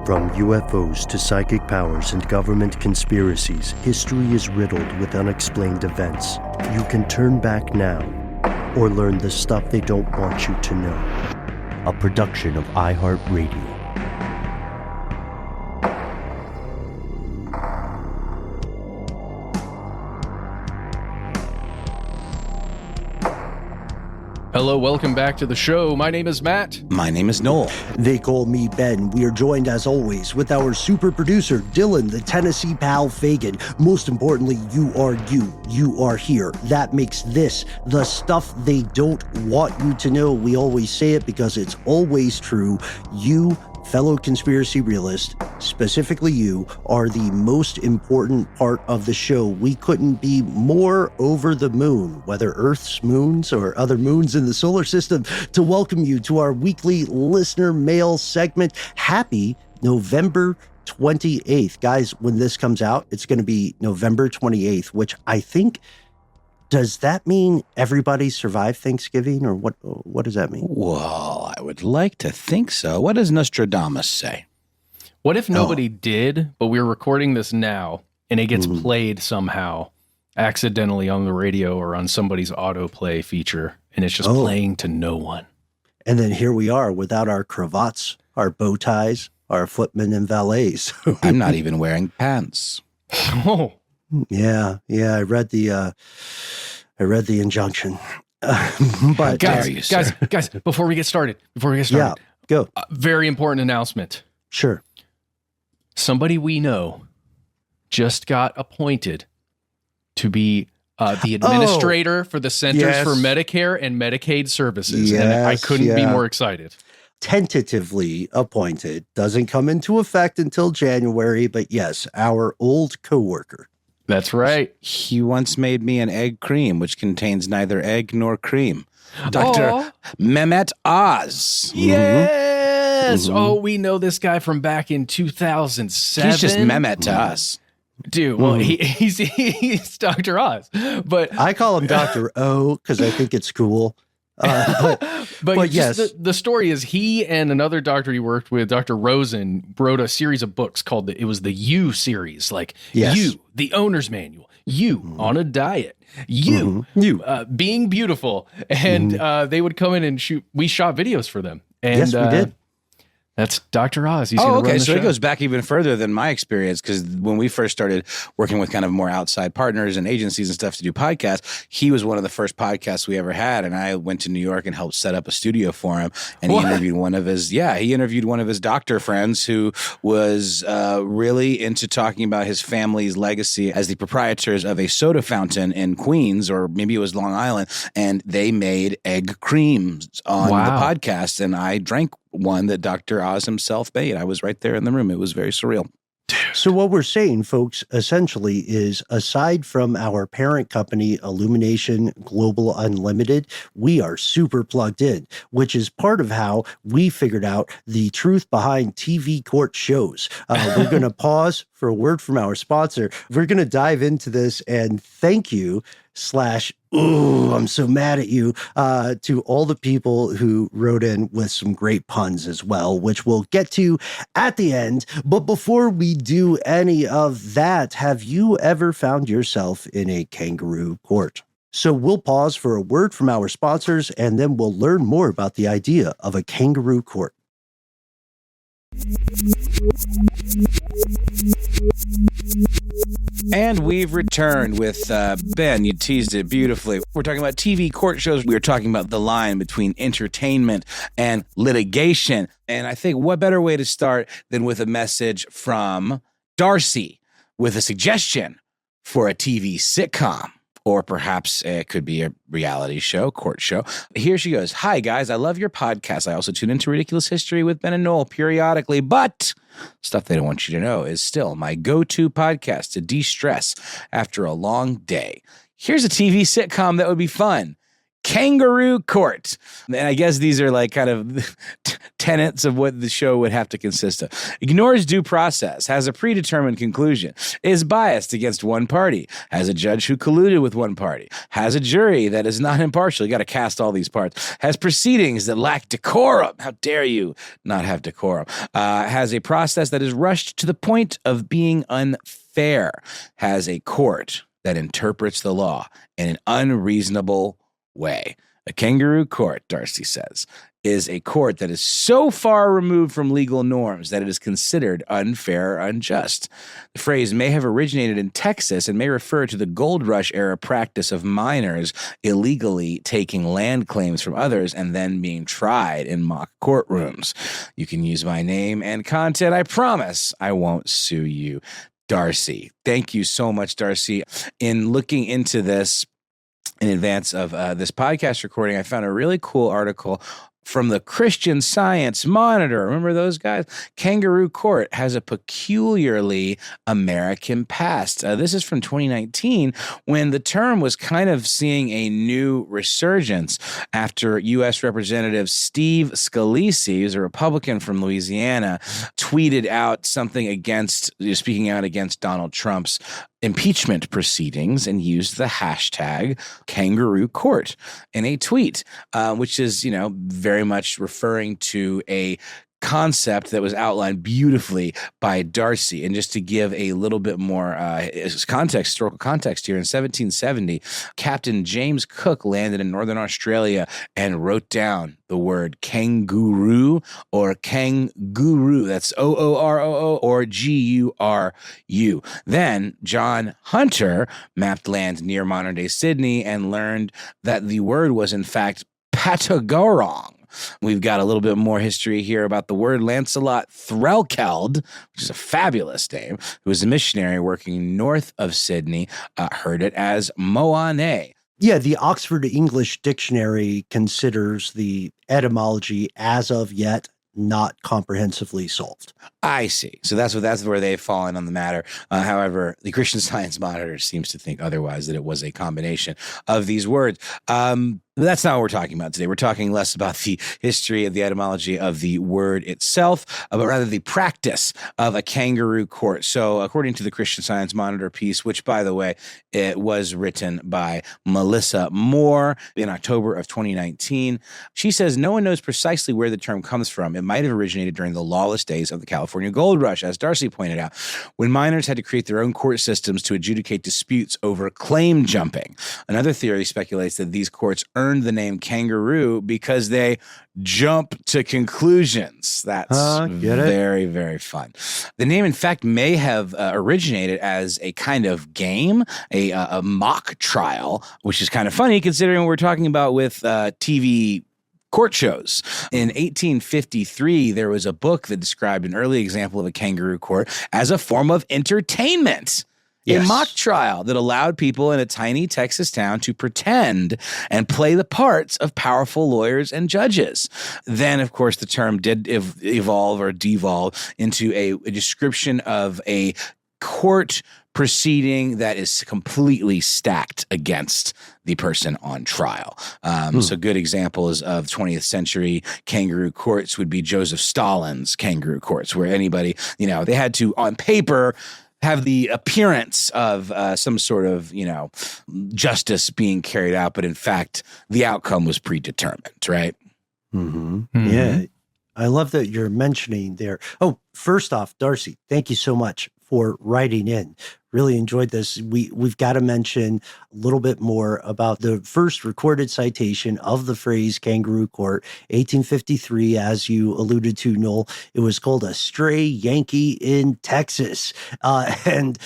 From UFOs to psychic powers and government conspiracies, history is riddled with unexplained events. You can turn back now or learn the stuff they don't want you to know. A production of iHeartRadio. Hello, welcome back to the show. My name is Matt. My name is Noel. They call me Ben. We are joined, as always, with our super producer, Dylan, the Tennessee pal Fagan. Most importantly, you are you. You are here. That makes this the stuff they don't want you to know. We always say it because it's always true. You, fellow conspiracy realist, specifically you, are the most important part of the show. We couldn't be more over the moon, whether Earth's moons or other moons in the solar system, to welcome you to our weekly listener mail segment. Happy November 28th. Guys, when this comes out, it's going to be November 28th, which I think, does that mean everybody survived Thanksgiving, or what does that mean? Well, I would like to think so. What does Nostradamus say? What if nobody did, but we're recording this now, and it gets played somehow accidentally on the radio or on somebody's autoplay feature, and it's just playing to no one? And then here we are without our cravats, our bow ties, our footmen and valets. I'm not even wearing pants. Oh. Yeah. I read the injunction. But guys, before we get started, yeah, go. Very important announcement. Sure. Somebody we know just got appointed to be the administrator for the Centers for Medicare and Medicaid Services. And I couldn't be more excited. Tentatively appointed. Doesn't come into effect until January, but yes, our old coworker. That's right. He once made me an egg cream, which contains neither egg nor cream. Dr. Mehmet Oz. Yes. Mm-hmm. Oh, we know this guy from back in 2007. He's just Mehmet to us. Dude, well, he's Dr. Oz. But I call him Dr. O because I think it's cool. But yes, the story is he and another doctor he worked with, Dr. Rosen, wrote a series of books called it was the You series, like You, the owner's manual, You on a diet, You being beautiful, and they would come in and shoot. We shot videos for them, and yes, we did. That's Dr. Oz. He's run the so show. It goes back even further than my experience, because when we first started working with kind of more outside partners and agencies and stuff to do podcasts, he was one of the first podcasts we ever had, and I went to New York and helped set up a studio for him, and he interviewed one of his doctor friends who was really into talking about his family's legacy as the proprietors of a soda fountain in Queens, or maybe it was Long Island, and they made egg creams on the podcast, and I drank one that Dr. Oz himself made. I was right there in the room. It was very surreal. So what we're saying, folks, essentially is, aside from our parent company, Illumination Global Unlimited, we are super plugged in, which is part of how we figured out the truth behind TV court shows. We're going to pause for a word from our sponsor. We're going to dive into this, and thank you /ooh, I'm so mad at you, to all the people who wrote in with some great puns as well, which we'll get to at the end. But before we do any of that, have you ever found yourself in a kangaroo court? So we'll pause for a word from our sponsors, and then we'll learn more about the idea of a kangaroo court. And we've returned with Ben. You teased it beautifully. We're talking about TV court shows. We were talking about the line between entertainment and litigation. And I think what better way to start than with a message from Darcy with a suggestion for a TV sitcom. Or perhaps it could be a reality show, court show. Here she goes. Hi, guys. I love your podcast. I also tune into Ridiculous History with Ben and Noel periodically, but stuff they don't want you to know is still my go-to podcast to de-stress after a long day. Here's a TV sitcom that would be fun. Kangaroo Court. And I guess these are like kind of tenets of what the show would have to consist of. Ignores due process, has a predetermined conclusion, is biased against one party, has a judge who colluded with one party, has a jury that is not impartial. You got to cast all these parts. Has proceedings that lack decorum. How dare you not have decorum? Has a process that is rushed to the point of being unfair. Has a court that interprets the law in an unreasonable way. A kangaroo court, Darcy says, is a court that is so far removed from legal norms that it is considered unfair or unjust. The phrase may have originated in Texas and may refer to the gold rush era practice of miners illegally taking land claims from others and then being tried in mock courtrooms. You can use my name and content. I promise I won't sue you. Darcy. Thank you so much, Darcy. In looking into this, in advance of this podcast recording, I found a really cool article from the Christian Science Monitor. Remember those guys? Kangaroo Court has a peculiarly American past. This is from 2019, when the term was kind of seeing a new resurgence after U.S. Representative Steve Scalise, who's a Republican from Louisiana, tweeted out something speaking out against Donald Trump's impeachment proceedings and used the hashtag Kangaroo Court in a tweet, which is, very much referring to a concept that was outlined beautifully by Darcy. And just to give a little bit more historical context here, in 1770, Captain James Cook landed in northern Australia and wrote down the word kangaroo or kangaroo. That's O-O-R-O-O or G-U-R-U. Then John Hunter mapped land near modern-day Sydney and learned that the word was in fact Patagorong. We've got a little bit more history here about the word. Lancelot Threlkeld, which is a fabulous name, who was a missionary working north of Sydney, heard it as Moane. Yeah, the Oxford English Dictionary considers the etymology as of yet not comprehensively solved. I see. So that's where they've fallen on the matter. However, the Christian Science Monitor seems to think otherwise, that it was a combination of these words. But that's not what we're talking about today. We're talking less about the history of the etymology of the word itself, but rather the practice of a kangaroo court. So according to the Christian Science Monitor piece, which, by the way, it was written by Melissa Moore in October of 2019, she says no one knows precisely where the term comes from. It might have originated during the lawless days of the California gold rush, as Darcy pointed out, when miners had to create their own court systems to adjudicate disputes over claim jumping. Another theory speculates that these courts earned the name kangaroo because they jump to conclusions. That's very, very fun. The name, in fact, may have originated as a kind of game, a mock trial, which is kind of funny considering what we're talking about with TV court shows. In 1853, there was a book that described an early example of a kangaroo court as a form of entertainment. Yes. A mock trial that allowed people in a tiny Texas town to pretend and play the parts of powerful lawyers and judges. Then, of course, the term did evolve or devolve into a description of a court proceeding that is completely stacked against the person on trial. So good examples of 20th century kangaroo courts would be Joseph Stalin's kangaroo courts, where anybody, they had to, on paper, have the appearance of some sort of, justice being carried out, but in fact, the outcome was predetermined, right? Mm-hmm. Mm-hmm. Yeah. I love that you're mentioning there. Oh, first off, Darcy, thank you so much for writing in. Really enjoyed this. We've got to mention a little bit more about the first recorded citation of the phrase kangaroo court, 1853, as you alluded to, Noel. It was called a stray Yankee in Texas. And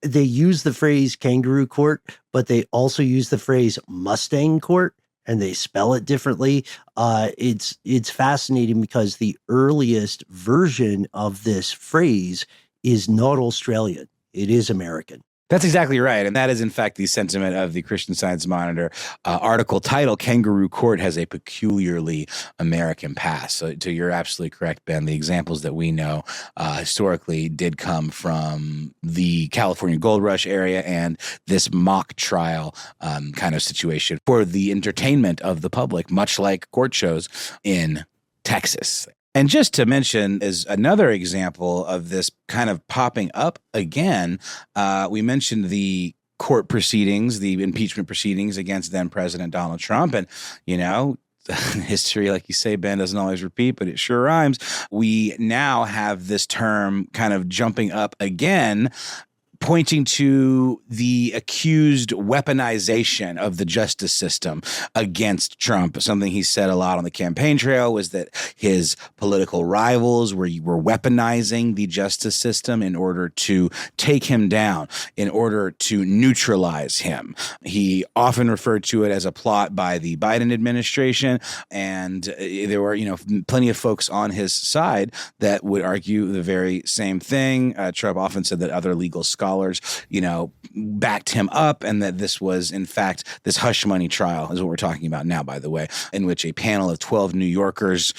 they use the phrase kangaroo court, but they also use the phrase Mustang court, and they spell it differently. It's fascinating because the earliest version of this phrase is not Australian. It is American. That's exactly right. And that is, in fact, the sentiment of the Christian Science Monitor article title, Kangaroo Court has a peculiarly American past. So you're absolutely correct, Ben. The examples that we know historically did come from the California gold rush area and this mock trial kind of situation for the entertainment of the public, much like court shows in Texas. And just to mention, as another example of this kind of popping up again, we mentioned the court proceedings, the impeachment proceedings against then President Donald Trump. And, you know, history, like you say, Ben, doesn't always repeat, but it sure rhymes. We now have this term kind of jumping up again, pointing to the accused weaponization of the justice system against Trump. Something he said a lot on the campaign trail was that his political rivals were weaponizing the justice system in order to take him down, in order to neutralize him. He often referred to it as a plot by the Biden administration, and there were, plenty of folks on his side that would argue the very same thing. Trump often said that other legal scholars, backed him up, and that this was, in fact, this hush money trial is what we're talking about now, by the way, in which a panel of 12 New Yorkers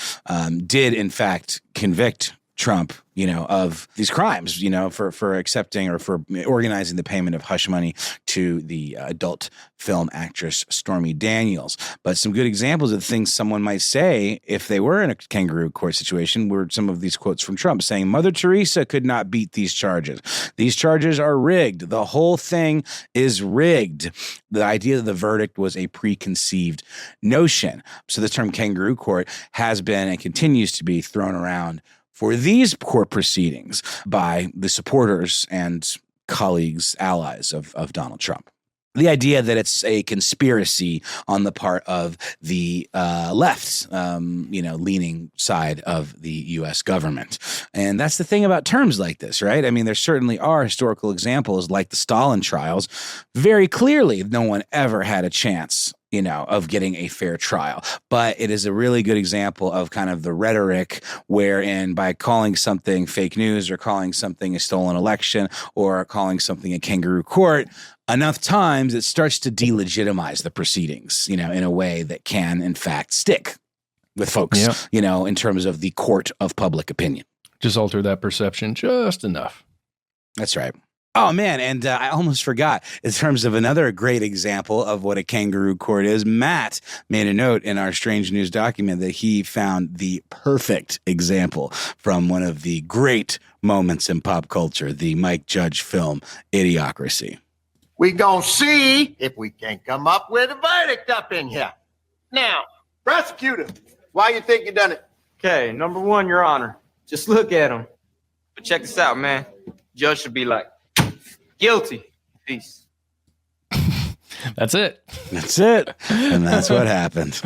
did, in fact, convict Trump, of these crimes, for accepting or for organizing the payment of hush money to the adult film actress Stormy Daniels. But some good examples of things someone might say if they were in a kangaroo court situation were some of these quotes from Trump saying, Mother Teresa could not beat these charges. These charges are rigged. The whole thing is rigged. The idea that the verdict was a preconceived notion. So this term kangaroo court has been and continues to be thrown around for these court proceedings by the supporters and colleagues, allies of Donald Trump. The idea that it's a conspiracy on the part of the left, leaning side of the U.S. government. And that's the thing about terms like this, right? I mean, there certainly are historical examples like the Stalin trials. Very clearly, no one ever had a chance of getting a fair trial. But it is a really good example of kind of the rhetoric wherein by calling something fake news or calling something a stolen election or calling something a kangaroo court, enough times it starts to delegitimize the proceedings, in a way that can, in fact, stick with folks, in terms of the court of public opinion. Just alter that perception just enough. That's right. Oh, man. And I almost forgot, in terms of another great example of what a kangaroo court is, Matt made a note in our Strange News document that he found the perfect example from one of the great moments in pop culture, the Mike Judge film, Idiocracy. We gonna see if we can come up with a verdict up in here. Now, prosecutor, why you think you done it? Okay, number one, Your Honor, just look at him. But check this out, man. Judge should be like, guilty. Peace. That's it. That's it. And that's what happened.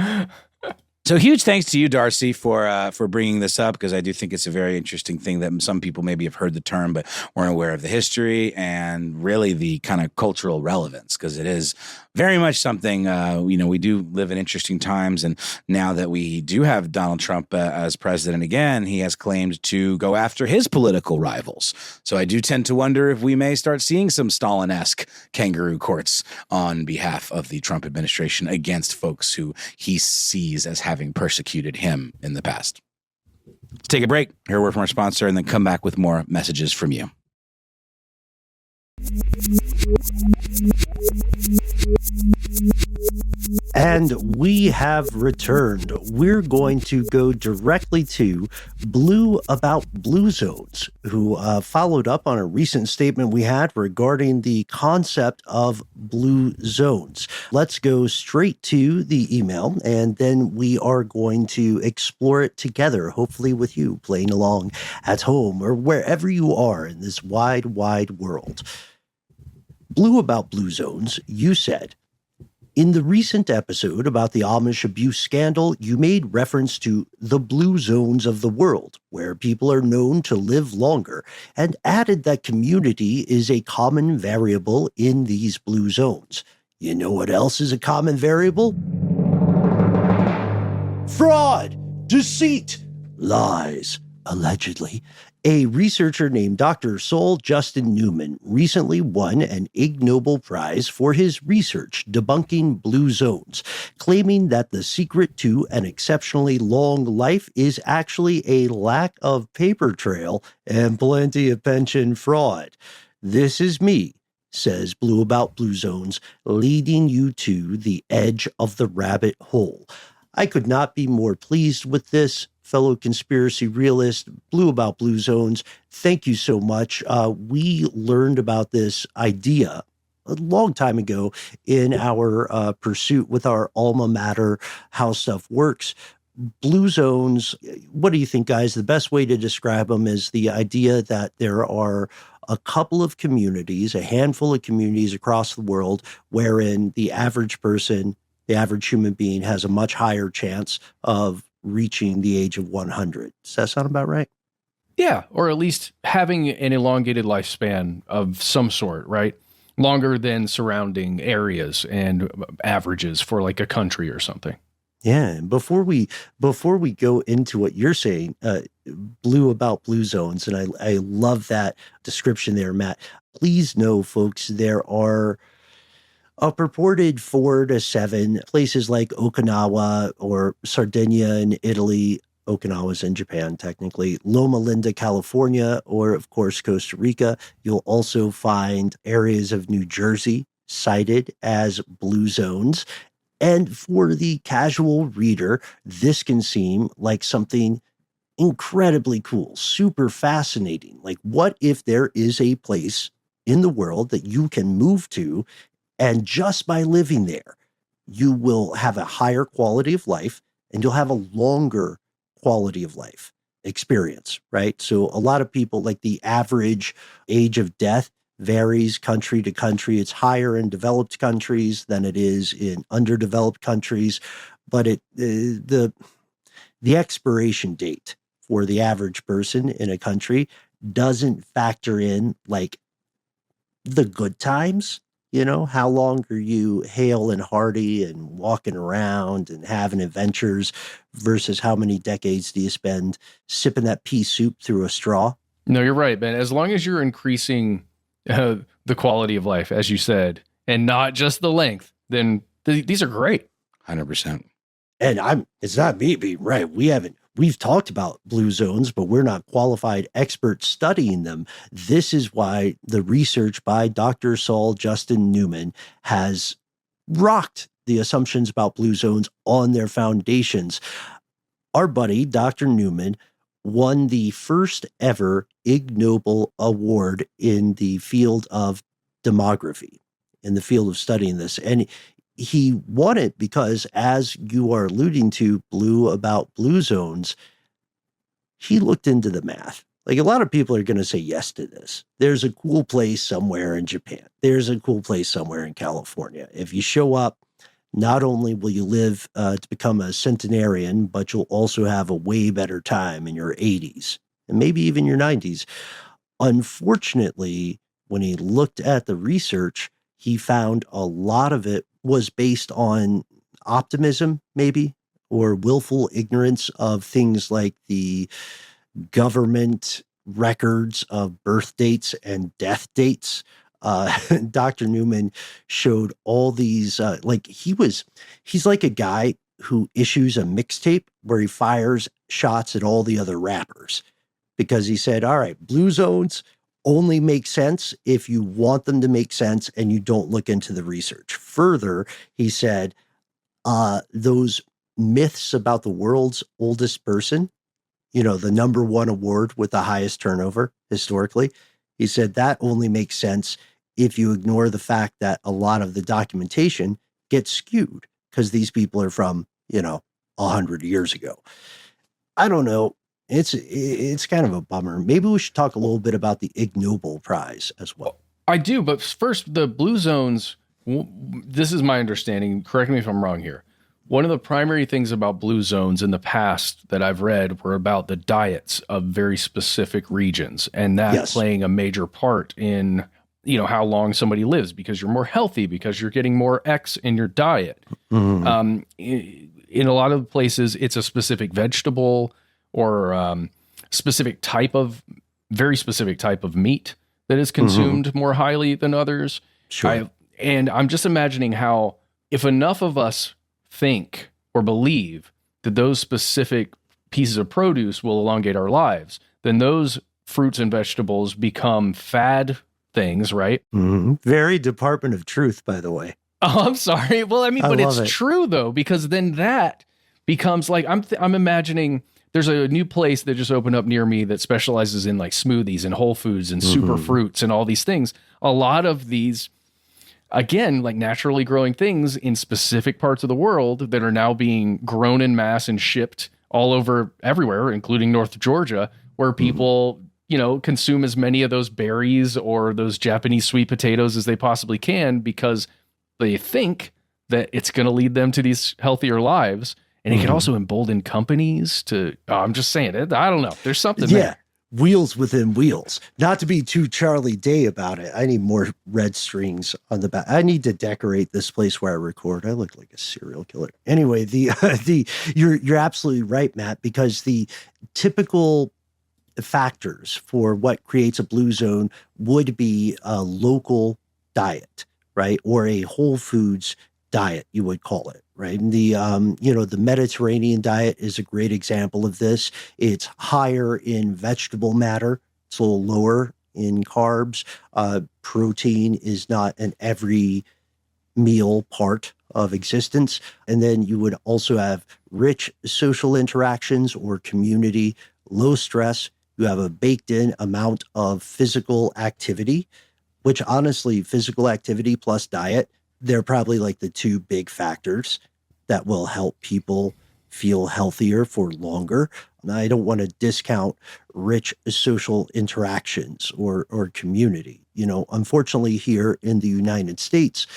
So huge thanks to you, Darcy, for bringing this up, because I do think it's a very interesting thing that some people maybe have heard the term but weren't aware of the history and really the kind of cultural relevance, because it is very much something, we do live in interesting times. And now that we do have Donald Trump as president again, he has claimed to go after his political rivals. So I do tend to wonder if we may start seeing some Stalin-esque kangaroo courts on behalf of the Trump administration against folks who he sees as having persecuted him in the past. Let's take a break, hear a word from our sponsor, and then come back with more messages from you. And we have returned. We're going to go directly to Blue about Blue Zones, who followed up on a recent statement we had regarding the concept of blue zones. Let's go straight to the email, and then we are going to explore it together, hopefully with you playing along at home or wherever you are in this wide, wide world. Blue about Blue Zones, you said, in the recent episode about the Amish abuse scandal, you made reference to the blue zones of the world, where people are known to live longer, and added that community is a common variable in these blue zones. You know what else is a common variable? Fraud, deceit, lies, allegedly, A researcher named Dr. Saul Justin Newman recently won an Ig Nobel Prize for his research debunking blue zones, claiming that the secret to an exceptionally long life is actually a lack of paper trail and plenty of pension fraud. This is me, says Blue About Blue Zones, leading you to the edge of the rabbit hole. I could not be more pleased with this, fellow conspiracy realist. Blue About Blue Zones, thank you so much. We learned about this idea a long time ago in our pursuit with our alma mater, How Stuff Works. Blue zones, what do you think, guys? The best way to describe them is the idea that there are a couple of communities, a handful of communities across the world, wherein the average person, the average human being, has a much higher chance of reaching the age of 100. Does that sound about right? Yeah, or at least having an elongated lifespan of some sort, right? Longer than surrounding areas and averages for like a country or something. Yeah, and before we go into what you're saying, Blue About Blue Zones, and I love that description there, Matt. Please know, folks, there are a purported 4 to 7 places like Okinawa or Sardinia in Italy. Okinawa's in Japan, technically. Loma Linda, California, or of course, Costa Rica. You'll also find areas of New Jersey cited as blue zones. And for the casual reader, this can seem like something incredibly cool, super fascinating. Like, what if there is a place in the world that you can move to, and just by living there, you will have a higher quality of life and you'll have a longer quality of life experience, right? So a lot of people, like, the average age of death varies country to country. It's higher in developed countries than it is in underdeveloped countries, but the expiration date for the average person in a country doesn't factor in like the good times. You know, how long are you hale and hearty and walking around and having adventures versus how many decades do you spend sipping that pea soup through a straw? No, you're right, Ben. As long as you're increasing the quality of life, as you said, and not just the length, then these are great. 100%. And it's not me being right. We've talked about blue zones, but we're not qualified experts studying them. This is why the research by Dr. Saul Justin Newman has rocked the assumptions about blue zones on their foundations. Our buddy, Dr. Newman, won the first ever Ig Nobel Award in the field of demography, in the field of studying this. And he won it because, as you are alluding to, Blue About Blue Zones, he looked into the math. Like, a lot of people are going to say yes to this. There's a cool place somewhere in Japan. There's a cool place somewhere in California. If you show up, not only will you live to become a centenarian, but you'll also have a way better time in your 80s and maybe even your 90s. Unfortunately, when he looked at the research, he found a lot of it was based on optimism, maybe, or willful ignorance of things like the government records of birth dates and death dates. Dr. Newman showed all these, he's like a guy who issues a mixtape where he fires shots at all the other rappers, because he said, all right, blue zones only make sense if you want them to make sense and you don't look into the research. Further, he said, those myths about the world's oldest person, you know, the number one award with the highest turnover historically, he said that only makes sense if you ignore the fact that a lot of the documentation gets skewed because these people are from, 100 years ago. I don't know. It's kind of a bummer. Maybe we should talk a little bit about the Ig Nobel Prize as well. I do, but first, the blue zones, this is my understanding. Correct me if I'm wrong here. One of the primary things about blue zones in the past that I've read were about the diets of very specific regions, and that playing a major part in, how long somebody lives, because you're more healthy, because you're getting more X in your diet. Mm-hmm. In a lot of places, it's a specific vegetable or specific type of very specific type of meat that is consumed more highly than others. Sure. And I'm just imagining how, if enough of us think or believe that those specific pieces of produce will elongate our lives, then those fruits and vegetables become fad things, right? Very Department of Truth, by the way. Oh, I'm sorry. Well, I mean, but it's love it. true though, because then that becomes like, I'm imagining there's a new place that just opened up near me that specializes in like smoothies and whole foods and super fruits and all these things. A lot of these, again, like naturally growing things in specific parts of the world that are now being grown in mass and shipped all over everywhere, including North Georgia, where people, consume as many of those berries or those Japanese sweet potatoes as they possibly can because they think that it's going to lead them to these healthier lives. And it can also embolden companies to, I'm just saying it. I don't know. There's something there. Wheels within wheels. Not to be too Charlie Day about it. I need more red strings on the back. I need to decorate this place where I record. I look like a serial killer. Anyway, you're absolutely right, Matt, because the typical factors for what creates a blue zone would be a local diet, right? Or a whole foods diet, you would call it, right? And the Mediterranean diet is a great example of this. It's higher in vegetable matter. It's a little lower in carbs. Protein is not an every meal part of existence. And then you would also have rich social interactions or community, low stress. You have a baked in amount of physical activity, which honestly, physical activity plus diet, they're probably like the two big factors that will help people feel healthier for longer. And I don't want to discount rich social interactions or community. Unfortunately, here in the United States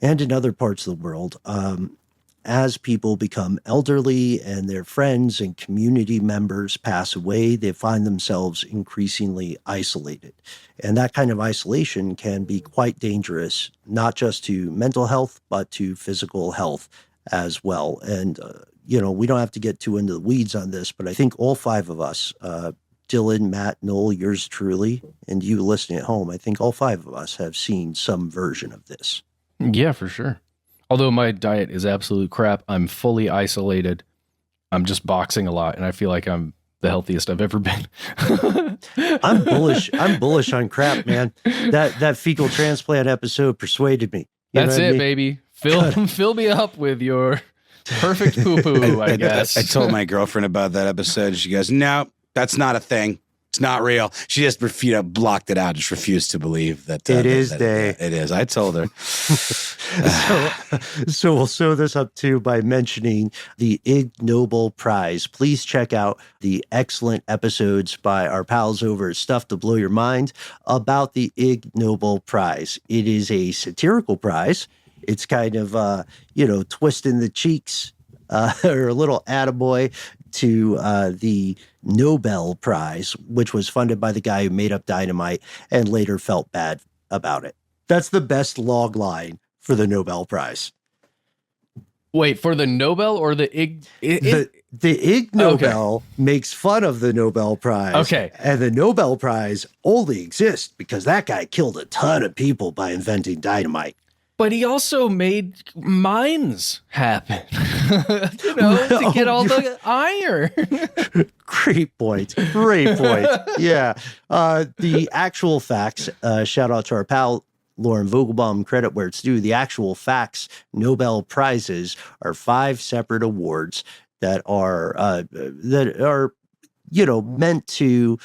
and in other parts of the world, as people become elderly and their friends and community members pass away, they find themselves increasingly isolated. And that kind of isolation can be quite dangerous, not just to mental health, but to physical health as well. And, we don't have to get too into the weeds on this, but I think all five of us, Dylan, Matt, Noel, yours truly, and you listening at home, I think all five of us have seen some version of this. Yeah, for sure. Although my diet is absolute crap, I'm fully isolated. I'm just boxing a lot, and I feel like I'm the healthiest I've ever been. I'm bullish on crap, man. That fecal transplant episode persuaded me. That's it, baby. Fill me up with your perfect poo-poo, I guess. I told my girlfriend about that episode. She goes, "No, that's not a thing. It's not real." She just blocked it out. Just refused to believe that it is. It is. I told her. So we'll sew this up too by mentioning the Ig Nobel Prize. Please check out the excellent episodes by our pals over at Stuff to Blow Your Mind about the Ig Nobel Prize. It is a satirical prize. It's kind of twisting the cheeks or a little attaboy to the Nobel Prize, which was funded by the guy who made up dynamite and later felt bad about it. That's the best log line for the Nobel Prize. Wait, for the Nobel or the Ig? The Ig Nobel makes fun of the Nobel Prize. Okay. And the Nobel Prize only exists because that guy killed a ton of people by inventing dynamite. But he also made mines happen, to get all the iron. Great point. Yeah. The actual facts, shout out to our pal, Lauren Vogelbaum, credit where it's due. The actual facts Nobel Prizes are 5 separate awards that are meant to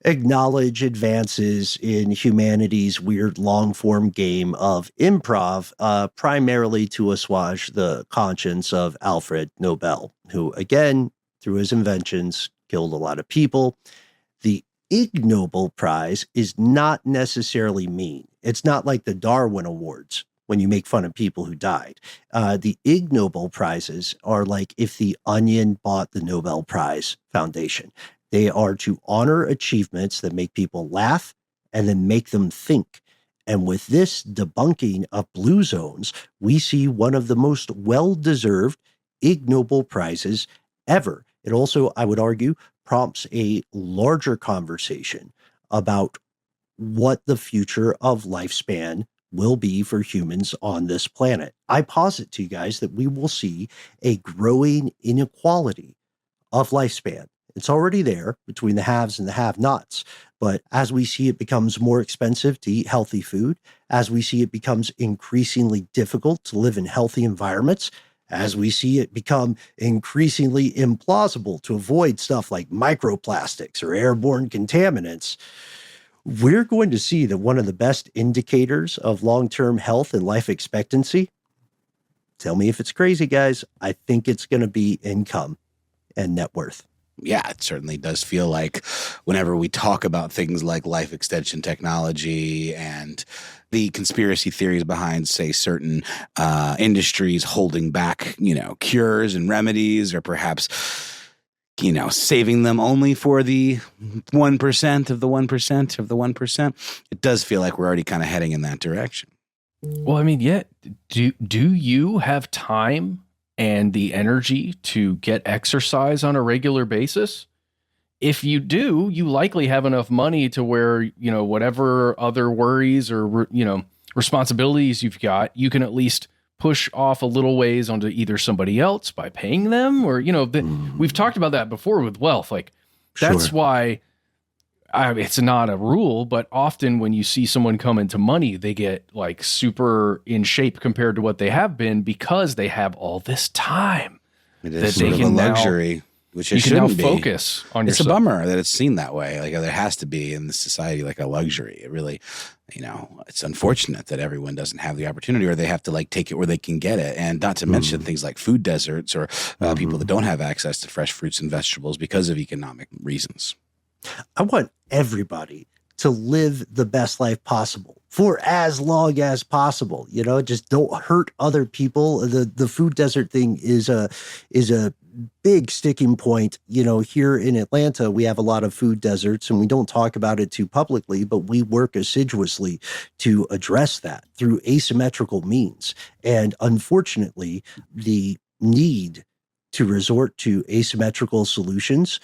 acknowledge advances in humanity's weird long-form game of improv, primarily to assuage the conscience of Alfred Nobel, who, again, through his inventions, killed a lot of people. The Ig Nobel Prize is not necessarily mean. It's not like the Darwin Awards when you make fun of people who died. The Ig Nobel Prizes are like if the Onion bought the Nobel Prize Foundation. They are to honor achievements that make people laugh and then make them think. And with this debunking of blue zones, we see one of the most well-deserved Ig Nobel Prizes ever. It also, I would argue, prompts a larger conversation about what the future of lifespan will be for humans on this planet. I posit to you guys that we will see a growing inequality of lifespan. It's already there between the haves and the have-nots. But as we see it becomes more expensive to eat healthy food, as we see it becomes increasingly difficult to live in healthy environments, as we see it become increasingly implausible to avoid stuff like microplastics or airborne contaminants, we're going to see that one of the best indicators of long-term health and life expectancy, tell me if it's crazy, guys, I think it's going to be income and net worth. Yeah, it certainly does feel like whenever we talk about things like life extension technology and the conspiracy theories behind, say, certain industries holding back, cures and remedies, or perhaps, saving them only for the 1% of the 1% of the 1%, it does feel like we're already kind of heading in that direction. Well, I mean, yeah. Do you have time and the energy to get exercise on a regular basis? If you do, you likely have enough money to where, whatever other worries or, responsibilities you've got, you can at least push off a little ways onto either somebody else by paying them or, we've talked about that before with wealth. Like that's why it's not a rule, but often when you see someone come into money, they get like super in shape compared to what they have been because they have all this time. It is sort of a luxury, which it shouldn't be. Focus on yourself. It's a bummer that it's seen that way. Like there has to be in this society like a luxury. It really, it's unfortunate that everyone doesn't have the opportunity, or they have to like take it where they can get it. And not to mention things like food deserts or people that don't have access to fresh fruits and vegetables because of economic reasons. I want everybody to live the best life possible for as long as possible. Just don't hurt other people. The food desert thing is a big sticking point. Here in Atlanta, we have a lot of food deserts and we don't talk about it too publicly, but we work assiduously to address that through asymmetrical means. And unfortunately, the need to resort to asymmetrical solutions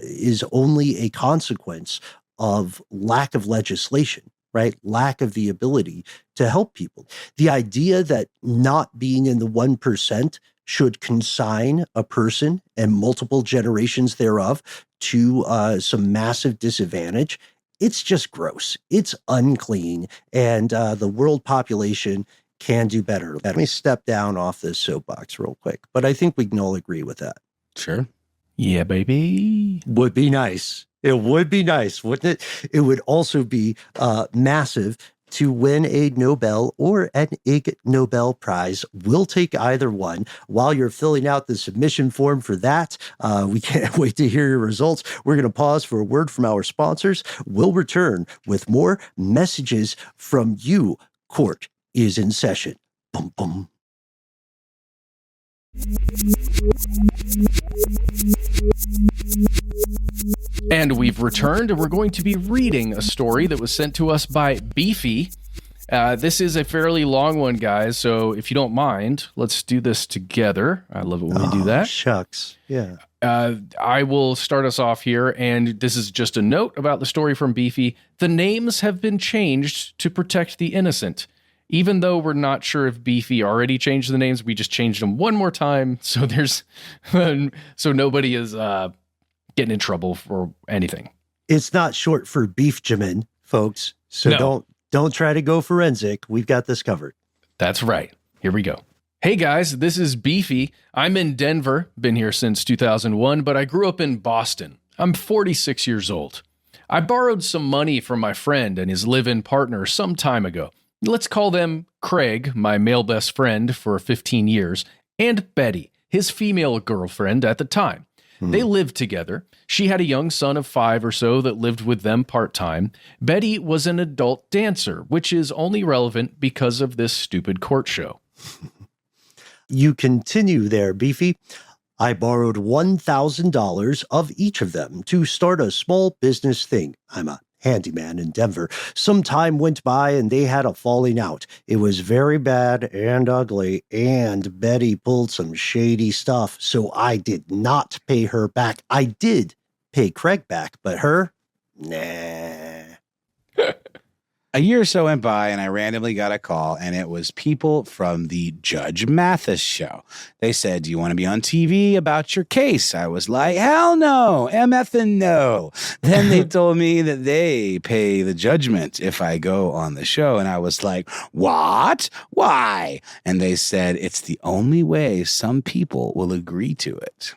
is only a consequence of lack of legislation, right? Lack of the ability to help people. The idea that not being in the 1% should consign a person and multiple generations thereof to some massive disadvantage, it's just gross. It's unclean. And the world population can do better. Let me step down off this soapbox real quick, but I think we can all agree with that. Sure. Yeah, baby. Would be nice. It would be nice, wouldn't it? It would also be massive to win a Nobel or an Ig Nobel Prize. We'll take either one. While you're filling out the submission form for that, we can't wait to hear your results. We're going to pause for a word from our sponsors. We'll return with more messages from you. Court is in session. Boom, boom. And we've returned, and we're going to be reading a story that was sent to us by Beefy. This is a fairly long one, guys, so if you don't mind, let's do this together. I love it when we do that. Shucks. Yeah. I will start us off here, and this is just a note about the story from Beefy. The names have been changed to protect the innocent. Even though we're not sure if Beefy already changed the names, we just changed them one more time. So so nobody is getting in trouble for anything. It's not short for Beefjamin, folks. So No. don't try to go forensic. We've got this covered. That's right. Here we go. Hey guys, this is Beefy. I'm in Denver, been here since 2001, but I grew up in Boston. I'm 46 years old. I borrowed some money from my friend and his live-in partner some time ago. Let's call them Craig, my male best friend for 15 years, and Betty, his female girlfriend at the time. They lived together. She had a young son of 5 or so that lived with them part-time. Betty was an adult dancer, which is only relevant because of this stupid court show. You continue there, Beefy. I borrowed $1,000 of each of them to start a small business thing. I'm a handyman in Denver. Some time went by and they had a falling out. It was very bad and ugly, and Betty pulled some shady stuff, so I did not pay her back. I did pay Craig back, but her, nah. A year or so went by and I randomly got a call, and it was people from the Judge Mathis show. They said, "Do you want to be on TV about your case?" I was like, "Hell no, MFing no." Then they told me that they pay the judgment if I go on the show. And I was like, "What? Why?" And they said, "It's the only way some people will agree to it."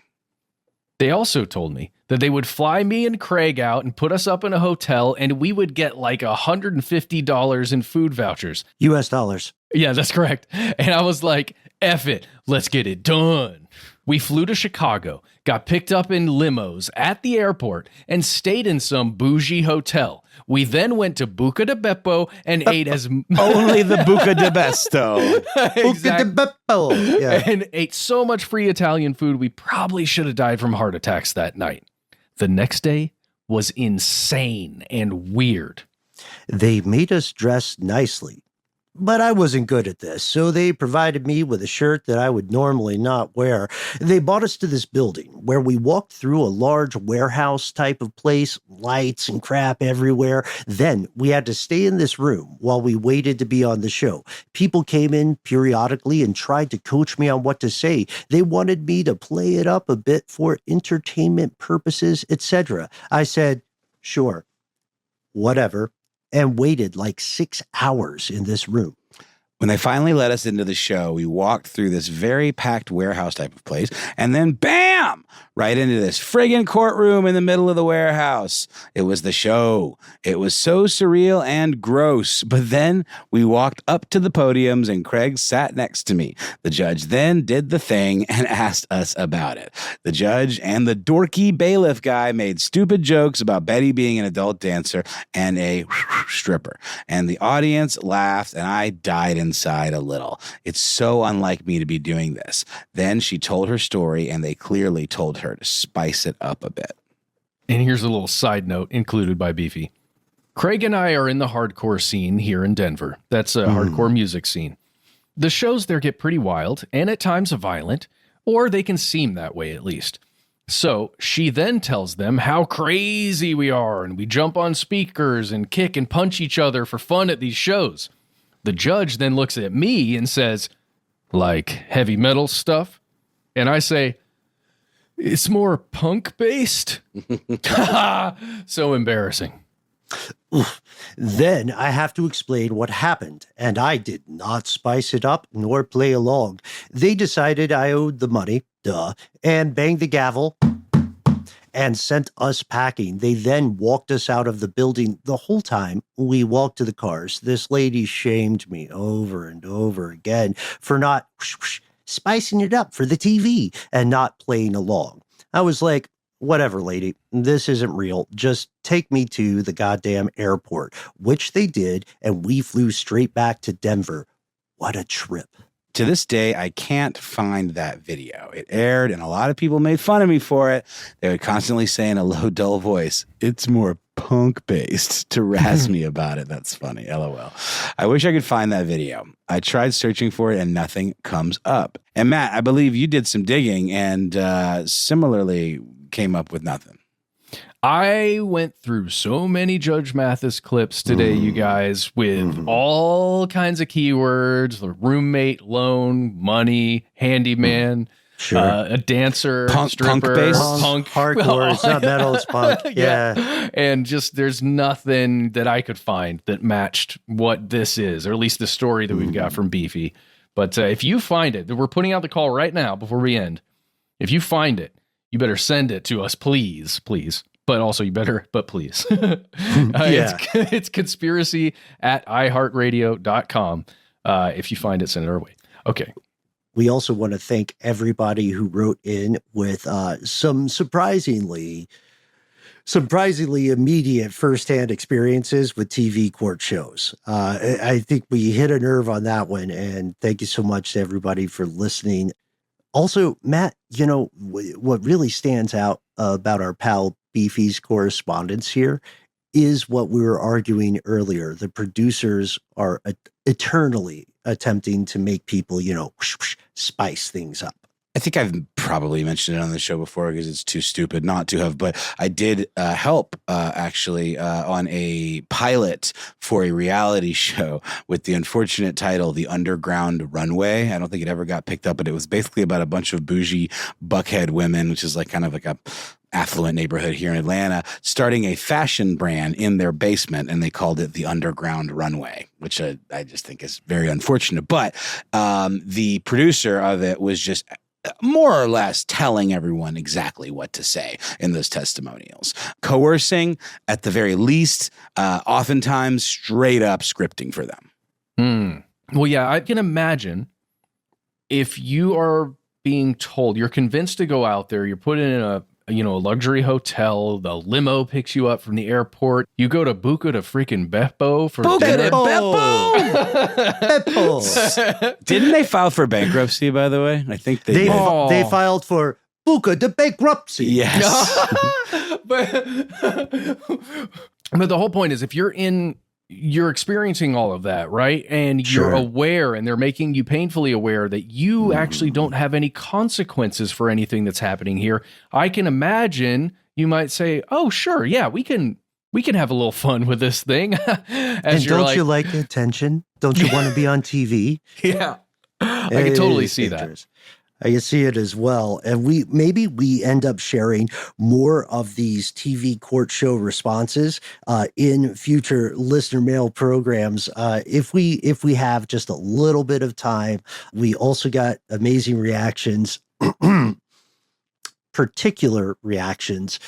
They also told me that they would fly me and Craig out and put us up in a hotel, and we would get like $150 in food vouchers. US dollars. Yeah, that's correct. And I was like, F it, let's get it done. We flew to Chicago, got picked up in limos at the airport, and stayed in some bougie hotel. We then went to Buca di Beppo and ate as Only the Buca di Besto. Exactly. Yeah. And ate so much free Italian food, we probably should have died from heart attacks that night. The next day was insane and weird. They made us dress nicely, but I wasn't good at this, so they provided me with a shirt that I would normally not wear. They brought us to this building where we walked through a large warehouse type of place, lights and crap everywhere. Then we had to stay in this room while we waited to be on the show. People came in periodically and tried to coach me on what to say. They wanted me to play it up a bit for entertainment purposes, etc. I said, sure, whatever, and waited like 6 hours in this room. When they finally let us into the show, we walked through this very packed warehouse type of place, and then bam, right into this friggin' courtroom in the middle of the warehouse. It was the show. It was so surreal and gross. But then we walked up to the podiums and Craig sat next to me. The judge then did the thing and asked us about it. The judge and the dorky bailiff guy made stupid jokes about Betty being an adult dancer and a stripper. And the audience laughed and I died inside a little. It's so unlike me to be doing this. Then she told her story and they clearly told her to spice it up a bit. And here's a little side note included by Beefy. Craig and I are in the hardcore scene here in Denver. That's a hardcore music scene. The shows there get pretty wild and at times violent, or they can seem that way at least. So she then tells them how crazy we are, and we jump on speakers and kick and punch each other for fun at these shows. The judge then looks at me and says, like heavy metal stuff? And I say, it's more punk-based. So embarrassing. Then I have to explain what happened, and I did not spice it up nor play along. They decided I owed the money, and banged the gavel and sent us packing. They then walked us out of the building. The whole time we walked to the cars, this lady shamed me over and over again for not spicing it up for the TV and not playing along. I was like, whatever, lady, this isn't real. Just take me to the goddamn airport, which they did, and we flew straight back to Denver. What a trip. To this day, I can't find that video. It aired, and a lot of people made fun of me for it. They would constantly say in a low, dull voice, "It's more punk-based," to razz me about it. That's funny. LOL. I wish I could find that video. I tried searching for it, and nothing comes up. And Matt, I believe you did some digging and similarly came up with nothing. I went through so many Judge Mathis clips today, you guys, with all kinds of keywords: the roommate, loan, money, handyman, a dancer, stripper, punk, hardcore. It's not metal, it's punk. Yeah. And just there's nothing that I could find that matched what this is, or at least the story that we've got from Beefy. But if you find it, we're putting out the call right now before we end. If you find it, you better send it to us, please. But also you better, but please. It's conspiracy at iHeartRadio.com. If you find it, send it our way. Okay. We also want to thank everybody who wrote in with some surprisingly immediate firsthand experiences with TV court shows. I think we hit a nerve on that one. And thank you so much to everybody for listening. Also, Matt, what really stands out about our pal Beefy's correspondence here is what we were arguing earlier. The producers are eternally attempting to make people, spice things up. I think I've probably mentioned it on the show before because it's too stupid not to have, but I did help actually on a pilot for a reality show with the unfortunate title, The Underground Runway. I don't think it ever got picked up, but it was basically about a bunch of bougie Buckhead women, which is like kind of like a affluent neighborhood here in Atlanta, starting a fashion brand in their basement, and they called it The Underground Runway, which I just think is very unfortunate. But the producer of it was just more or less telling everyone exactly what to say in those testimonials, coercing at the very least, oftentimes straight up scripting for them. Well, yeah, I can imagine if you are being told, you're convinced to go out there, you're put in a luxury hotel, the limo picks you up from the airport, you go to Buca de freaking Beppo for dinner. Beppo. Didn't they file for bankruptcy, by the way? I think they filed for Buca de bankruptcy. Yes. but the whole point is, if you're experiencing all of that, right? And you're aware, and they're making you painfully aware that you actually don't have any consequences for anything that's happening here. I can imagine you might say, "Oh, sure, yeah, we can have a little fun with this thing." And don't you like attention? Don't you want to be on TV? Yeah, I can totally see that. I can see it as well. And we end up sharing more of these TV court show responses in future listener mail programs. If we have just a little bit of time. We also got amazing reactions, particular reactions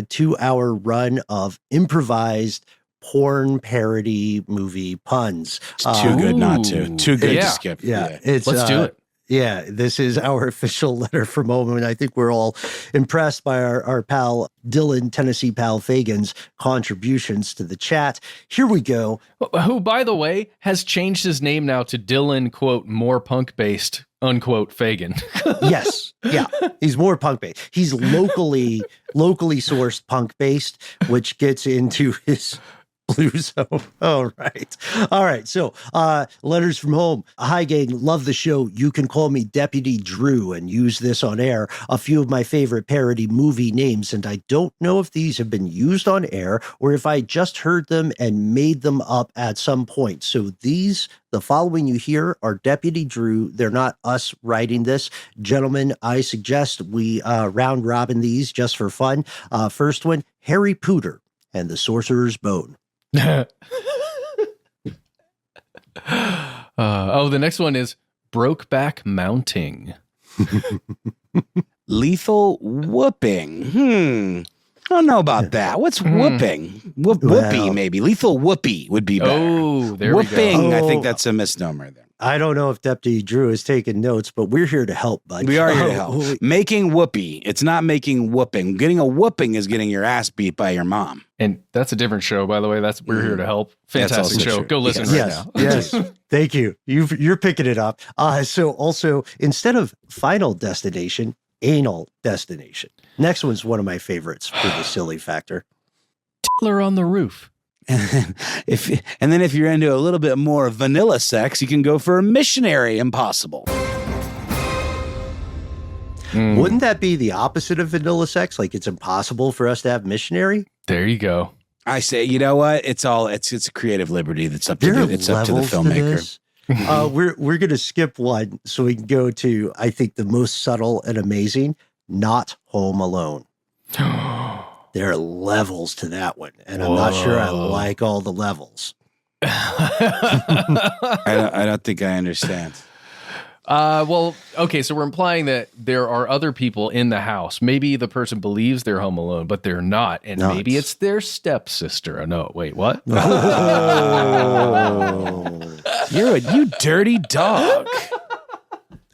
to our run of improvised porn parody movie puns. It's too good not to. Too good to skip. Yeah. Let's do it. Yeah, this is our official letter from home, and I think we're all impressed by our pal Dylan, Tennessee pal Fagan's contributions to the chat. Here we go. Who, by the way, has changed his name now to Dylan, quote, more punk-based, unquote, Fagan. Yes. Yeah. He's more punk-based. He's locally sourced punk-based, which gets into his blue zone. All right. So, letters from home. Hi, gang. Love the show. You can call me Deputy Drew and use this on air. A few of my favorite parody movie names, and I don't know if these have been used on air or if I just heard them and made them up at some point. So the following you hear are Deputy Drew. They're not us writing this. Gentlemen, I suggest we round robin these just for fun. First one, Harry Pooter and the Sorcerer's Bone. The next one is Brokeback Mounting. Lethal whooping. I don't know about that. What's whooping? Whoopee, maybe. Lethal whoopee would be better. Oh, there whooping, we go. I think that's a misnomer there. I don't know if Deputy Drew is taking notes, but we're here to help, bud. We are here to help. Making whoopee. It's not making whooping. Getting a whooping is getting your ass beat by your mom. And that's a different show, by the way. That's We're Here to Help. Fantastic show. True. Go listen right now. Yes. Thank you. You're picking it up. So also, instead of Final Destination, Anal Destination. Next one's one of my favorites for the silly factor. Tickler on the Roof. And then if you're into a little bit more vanilla sex, you can go for a Missionary Impossible. Wouldn't that be the opposite of vanilla sex? Like it's impossible for us to have missionary? There you go. I say, you know what? It's a creative liberty that's up to the filmmaker. We're going to skip one so we can go to, I think, the most subtle and amazing, Not Home Alone. There are levels to that one, and I'm not sure I like all the levels. I don't think I understand. Well, okay, so we're implying that there are other people in the house. Maybe the person believes they're home alone, but they're not. And maybe it's their stepsister. Oh, no, wait, what? You dirty dog.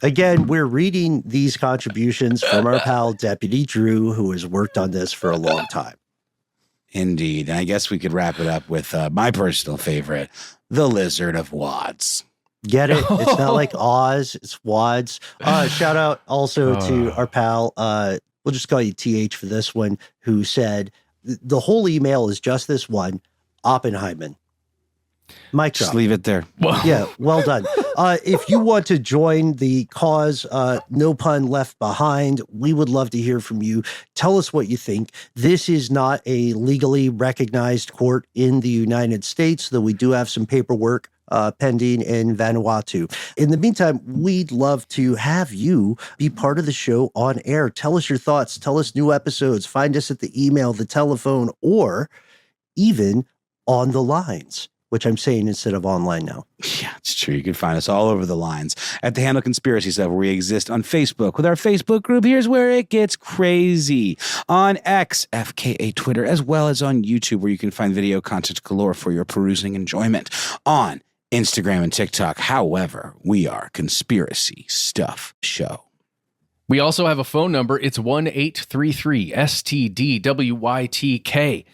Again, we're reading these contributions from our pal Deputy Drew, who has worked on this for a long time. Indeed. And I guess we could wrap it up with my personal favorite, The Lizard of Wads. Get it? It's not like Oz, it's Wads. Shout out also to our pal, we'll just call you TH for this one, who said, the whole email is just this one, Oppenheimer. Mic Just drop. leave it there. Yeah, well done. If you want to join the cause, no pun left behind, we would love to hear from you. Tell us what you think. This is not a legally recognized court in the United States, though we do have some paperwork pending in Vanuatu. In the meantime, we'd love to have you be part of the show on air. Tell us your thoughts. Tell us new episodes. Find us at the email, the telephone, or even on the lines, which I'm saying instead of online now. Yeah, it's true. You can find us all over the lines at the handle Conspiracy Stuff, where we exist on Facebook with our Facebook group. Here's where it gets crazy. On X, FKA Twitter, as well as on YouTube, where you can find video content galore for your perusing enjoyment. On Instagram and TikTok, however, we are Conspiracy Stuff Show. We also have a phone number. It's 1-833-STDWYTK.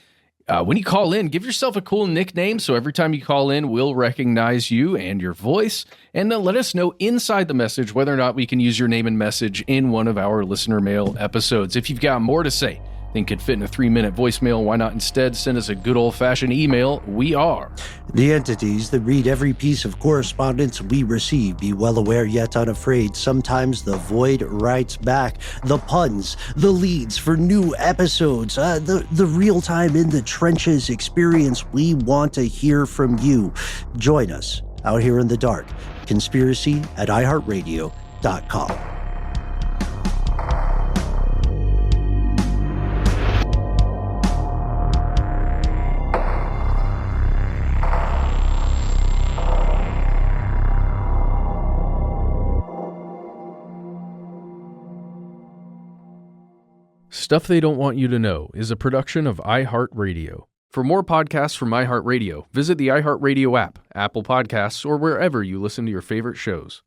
When you call in, give yourself a cool nickname so every time you call in, we'll recognize you and your voice. And then let us know inside the message whether or not we can use your name and message in one of our listener mail episodes. If you've got more to say than could fit in a 3-minute voicemail, why not instead send us a good old-fashioned email? We are the entities that read every piece of correspondence we receive. Be well aware yet unafraid. Sometimes the void writes back. The puns, the leads for new episodes, the real-time in the trenches experience. We want to hear from you. Join us out here in the dark. Conspiracy at iHeartRadio.com. Stuff They Don't Want You to Know is a production of iHeartRadio. For more podcasts from iHeartRadio, visit the iHeartRadio app, Apple Podcasts, or wherever you listen to your favorite shows.